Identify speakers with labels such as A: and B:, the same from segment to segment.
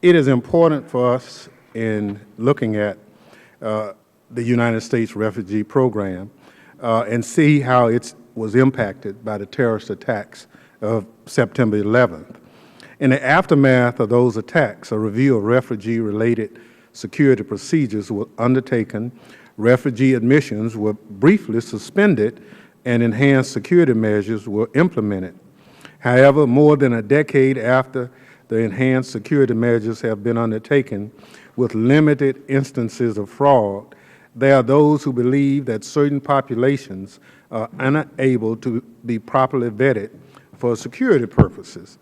A: It is important for us in looking at the United States refugee program and see how it was impacted by the terrorist attacks of September 11th. In the aftermath of those attacks, a review of refugee-related security procedures was undertaken, refugee admissions were briefly suspended, and enhanced security measures were implemented. However, more than a decade after the enhanced security measures have been undertaken with limited instances of fraud, there are those who believe that certain populations are unable to be properly vetted for security purposes.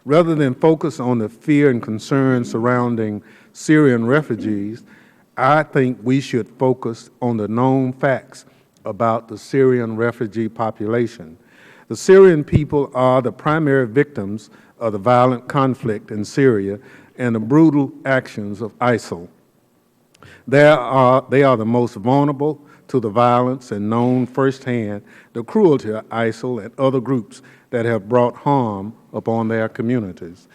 A: Rather than focus on the fear and concern surrounding Syrian refugees, I think we should focus on the known facts about the Syrian refugee population. The Syrian people are the primary victims of the violent conflict in Syria and the brutal actions of ISIL. They are the most vulnerable to the violence and known firsthand the cruelty of ISIL and other groups that have brought harm upon their communities.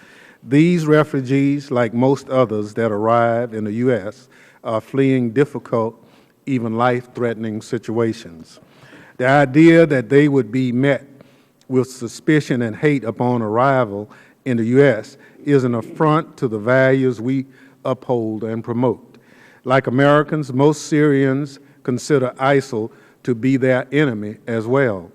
A: These refugees, like most others that arrive in the U.S., are fleeing difficult, even life-threatening situations. The idea that they would be met with suspicion and hate upon arrival in the U.S. is an affront to the values we uphold and promote. Like Americans, most Syrians consider ISIL to be their enemy as well.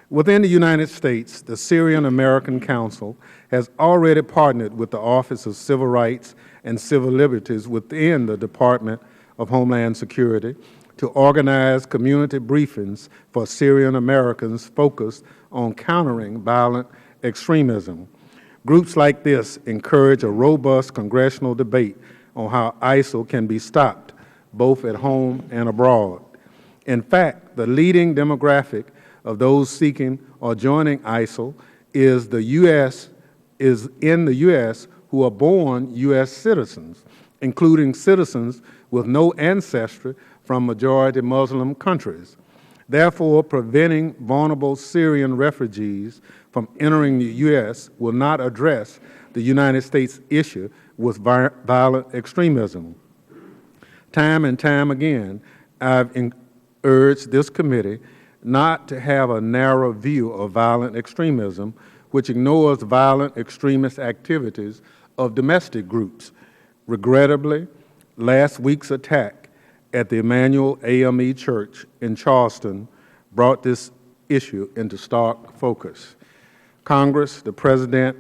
A: Within the United States, the Syrian American Council has already partnered with the Office of Civil Rights and Civil Liberties within the Department of Homeland Security to organize community briefings for Syrian Americans focused on countering violent extremism. Groups like this encourage a robust congressional debate on how ISIL can be stopped, both at home and abroad. In fact, the leading demographic of those seeking or joining ISIL is in the U.S. who are born U.S. citizens, including citizens with no ancestry from majority Muslim countries. Therefore, preventing vulnerable Syrian refugees from entering the U.S. will not address the United States issue with violent extremism. Time and time again, I've urged this committee not to have a narrow view of violent extremism, which ignores violent extremist activities of domestic groups. Regrettably, last week's attack at the Emmanuel AME Church in Charleston brought this issue into stark focus. Congress, the President,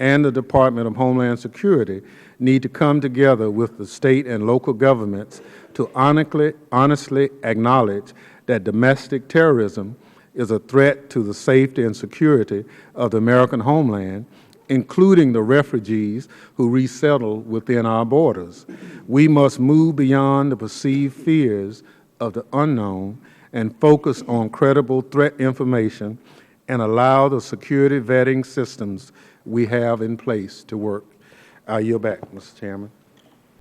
A: and the Department of Homeland Security need to come together with the state and local governments to honestly acknowledge that domestic terrorism is a threat to the safety and security of the American homeland, including the refugees who resettle within our borders. We must move beyond the perceived fears of the unknown and focus on credible threat information and allow the security vetting systems we have in place to work. I yield back, Mr. Chairman.